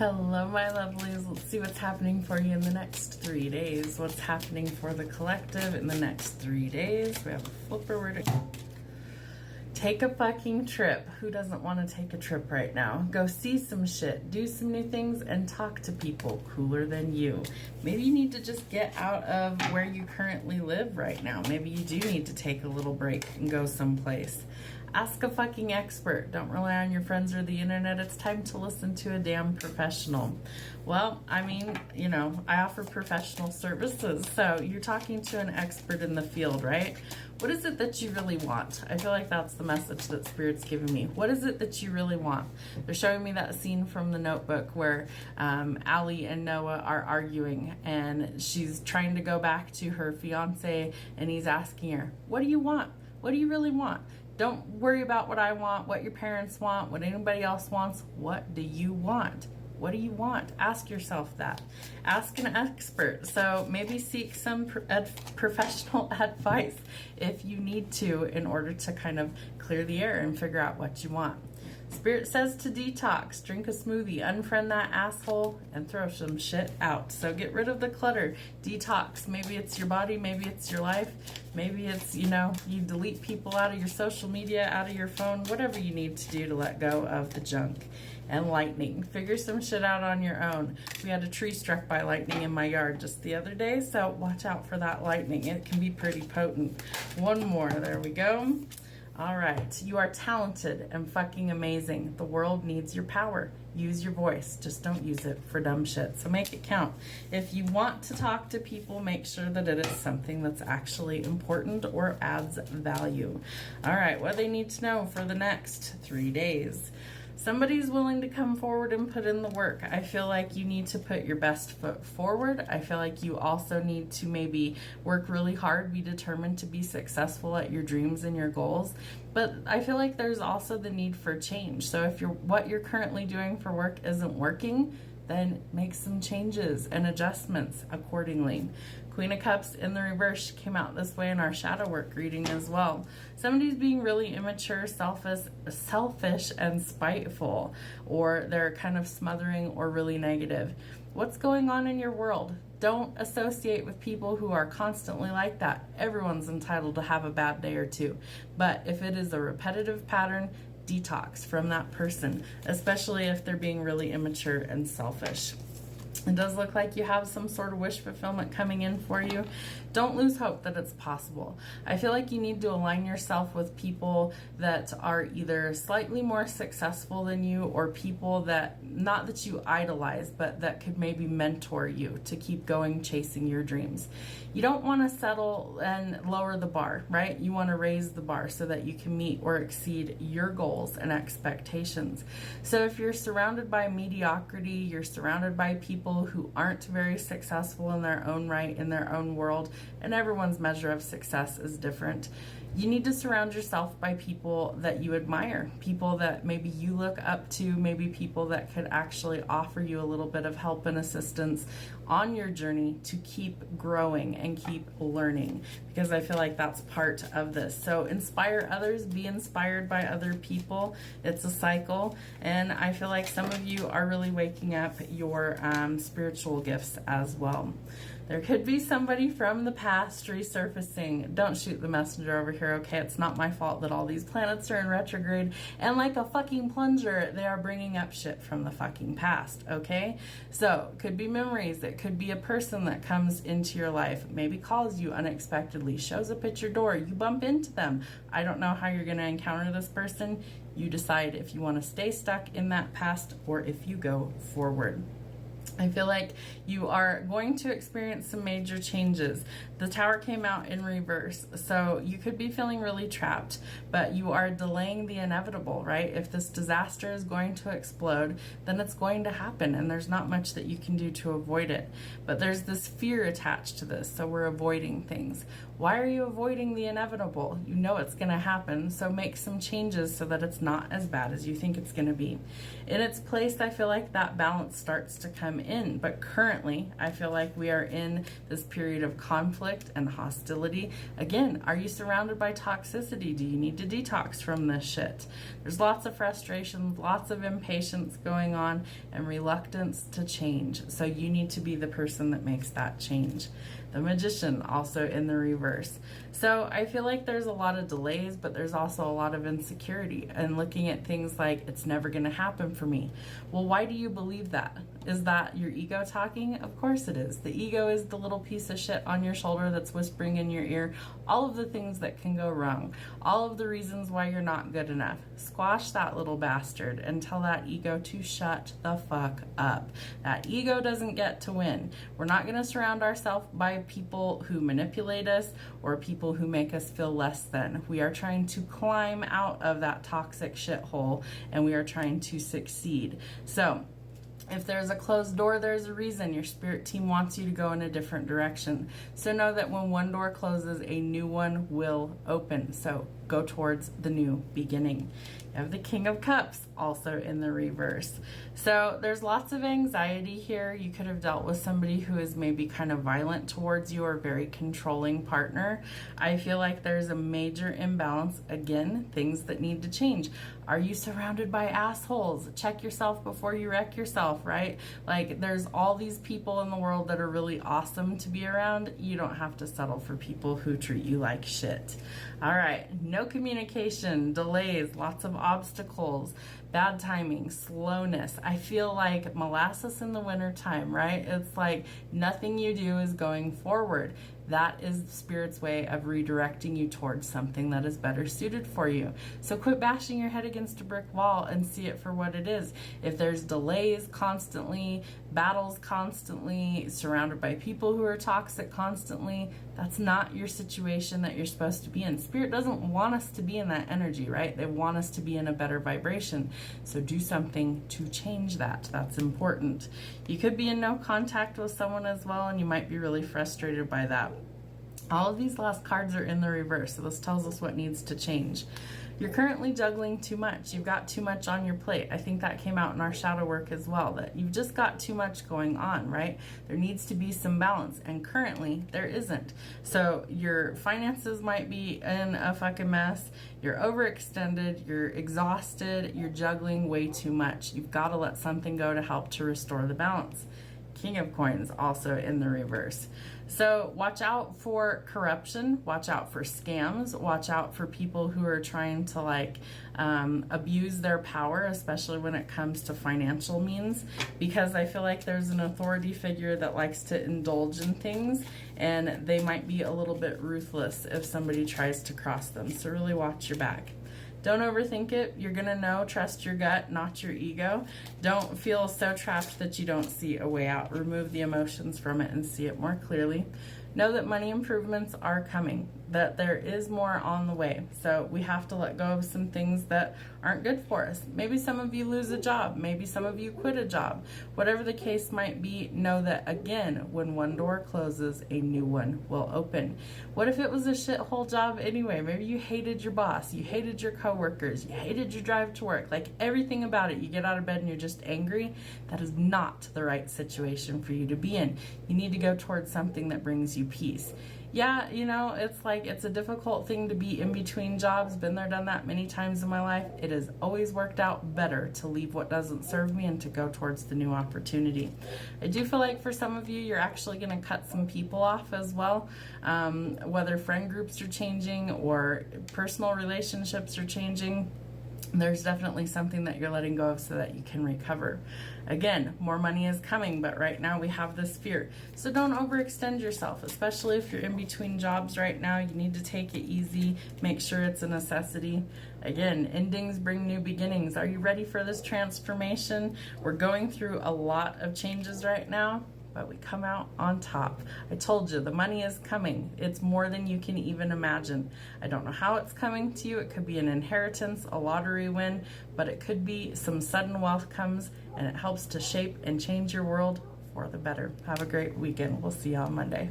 Hello, my lovelies. Let's see what's happening for you in the next 3 days. What's happening for the collective in the next 3 days? We have a flipper. Where to take a fucking trip. Who doesn't want to take a trip right now? Go see some shit, do some new things, and talk to people cooler than you. Maybe you need to just get out of where you currently live right now. Maybe you do need to take a little break and go someplace. Ask a fucking expert. Don't rely on your friends or the internet. It's time to listen to a damn professional. Well, I mean, you know, I offer professional services, so you're talking to an expert in the field, right? What is it that you really want? I feel like that's the message that Spirit's giving me. What is it that you really want? They're showing me that scene from The Notebook where Allie and Noah are arguing, and she's trying to go back to her fiance, and he's asking her, what do you want? What do you really want? Don't worry about what I want, what your parents want, what anybody else wants. What do you want? What do you want? Ask yourself that. Ask an expert. So maybe seek some professional advice if you need to in order to kind of clear the air and figure out what you want. Spirit says to detox, drink a smoothie, unfriend that asshole, and throw some shit out. So get rid of the clutter, detox. Maybe it's your body, maybe it's your life, maybe it's, you know, you delete people out of your social media, out of your phone, whatever you need to do to let go of the junk. And lightning. Figure some shit out on your own. We had a tree struck by lightning in my yard just the other day, so watch out for that lightning. It can be pretty potent. One more. There we go. All right. You are talented and fucking amazing. The world needs your power. Use your voice. Just don't use it for dumb shit. So make it count. If you want to talk to people, make sure that it is something that's actually important or adds value. All right. What do they need to know for the next 3 days? Somebody's willing to come forward and put in the work. I feel like you need to put your best foot forward. I feel like you also need to maybe work really hard, be determined to be successful at your dreams and your goals. But I feel like there's also the need for change. So if what you're currently doing for work isn't working, then make some changes and adjustments accordingly. Queen of Cups in the reverse came out this way in our shadow work reading as well. Somebody's being really immature, selfish, and spiteful, or they're kind of smothering or really negative. What's going on in your world? Don't associate with people who are constantly like that. Everyone's entitled to have a bad day or two. But if it is a repetitive pattern, detox from that person, especially if they're being really immature and selfish. It does look like you have some sort of wish fulfillment coming in for you. Don't lose hope that it's possible. I feel like you need to align yourself with people that are either slightly more successful than you, or people that, not that you idolize, but that could maybe mentor you to keep going chasing your dreams. You don't want to settle and lower the bar, right? You want to raise the bar so that you can meet or exceed your goals and expectations. So if you're surrounded by mediocrity, you're surrounded by people who aren't very successful in their own right, in their own world, and everyone's measure of success is different. You need to surround yourself by people that you admire, people that maybe you look up to, maybe people that could actually offer you a little bit of help and assistance on your journey to keep growing and keep learning, because I feel like that's part of this. So inspire others, be inspired by other people. It's a cycle, and I feel like some of you are really waking up your spiritual gifts as well. There could be somebody from the past resurfacing. Don't shoot the messenger over here, okay? It's not my fault that all these planets are in retrograde, and like a fucking plunger, they are bringing up shit from the fucking past, okay? So, could be memories. It could be a person that comes into your life, maybe calls you unexpectedly, shows up at your door, you bump into them. I don't know how you're going to encounter this person. You decide if you want to stay stuck in that past or if you go forward. I feel like you are going to experience some major changes. The Tower came out in reverse, so you could be feeling really trapped, but you are delaying the inevitable, right? If this disaster is going to explode, then it's going to happen, and there's not much that you can do to avoid it. But there's this fear attached to this, so we're avoiding things. Why are you avoiding the inevitable? You know it's going to happen, so make some changes so that it's not as bad as you think it's going to be. In its place, I feel like that balance starts to come in, but currently I feel like we are in this period of conflict and hostility. Again, are you surrounded by toxicity? Do you need to detox from this shit? There's lots of frustration, lots of impatience going on, and reluctance to change. So you need to be the person that makes that change. The Magician also in the reverse. So I feel like there's a lot of delays, but there's also a lot of insecurity and looking at things like, it's never going to happen for me. Well, why do you believe that? Is that your ego talking? Of course it is. The ego is the little piece of shit on your shoulder that's whispering in your ear all of the things that can go wrong, all of the reasons why you're not good enough. Squash that little bastard and tell that ego to shut the fuck up. That ego doesn't get to win. We're not going to surround ourselves by people who manipulate us or people who make us feel less than. We are trying to climb out of that toxic shithole, and we are trying to succeed. So if there's a closed door, there's a reason. Your spirit team wants you to go in a different direction. So know that when one door closes, a new one will open. So go towards the new beginning. You have the King of Cups also in the reverse. So there's lots of anxiety here. You could have dealt with somebody who is maybe kind of violent towards you or very controlling partner. I feel like there's a major imbalance. Again, things that need to change. Are you surrounded by assholes? Check yourself before you wreck yourself, right? Like, there's all these people in the world that are really awesome to be around. You don't have to settle for people who treat you like shit. All right, no communication, delays, lots of obstacles, bad timing, slowness. I feel like molasses in the wintertime, right? It's like nothing you do is going forward. That is Spirit's way of redirecting you towards something that is better suited for you. So quit bashing your head against a brick wall and see it for what it is. If there's delays constantly, battles constantly, surrounded by people who are toxic constantly, that's not your situation that you're supposed to be in. Spirit doesn't want us to be in that energy, right? They want us to be in a better vibration. So do something to change that. That's important. You could be in no contact with someone as well, and you might be really frustrated by that. All of these last cards are in the reverse, so this tells us what needs to change. You're currently juggling too much. You've got too much on your plate. I think that came out in our shadow work as well, that you've just got too much going on, right? There needs to be some balance, and currently there isn't. So your finances might be in a fucking mess. You're overextended, you're exhausted, you're juggling way too much. You've got to let something go to help to restore the balance. King of Coins also in the reverse. So watch out for corruption, watch out for scams, watch out for people who are trying to abuse their power, especially when it comes to financial means, because I feel like there's an authority figure that likes to indulge in things, and they might be a little bit ruthless if somebody tries to cross them. So really watch your back. Don't overthink it. You're going to know. Trust your gut, not your ego. Don't feel so trapped that you don't see a way out. Remove the emotions from it and see it more clearly. Know that money improvements are coming, that there is more on the way. So we have to let go of some things that aren't good for us. Maybe some of you lose a job. Maybe some of you quit a job. Whatever the case might be, know that, again, when one door closes, a new one will open. What if it was a shithole job anyway? Maybe you hated your boss, you hated your coworkers, you hated your drive to work, like everything about it. You get out of bed and you're just angry. That is not the right situation for you to be in. You need to go towards something that brings you peace. Yeah, it's a difficult thing to be in between jobs. Been there, done that many times in my life. It has always worked out better to leave what doesn't serve me and to go towards the new opportunity. I do feel like for some of you, you're actually going to cut some people off as well, whether friend groups are changing or personal relationships are changing. There's definitely something that you're letting go of so that you can recover. Again, more money is coming, but right now we have this fear. So don't overextend yourself, especially if you're in between jobs right now. You need to take it easy. Make sure it's a necessity. Again, endings bring new beginnings. Are you ready for this transformation? We're going through a lot of changes right now, but we come out on top. I told you, the money is coming. It's more than you can even imagine. I don't know how it's coming to you. It could be an inheritance, a lottery win, but it could be some sudden wealth comes, and it helps to shape and change your world for the better. Have a great weekend. We'll see you on Monday.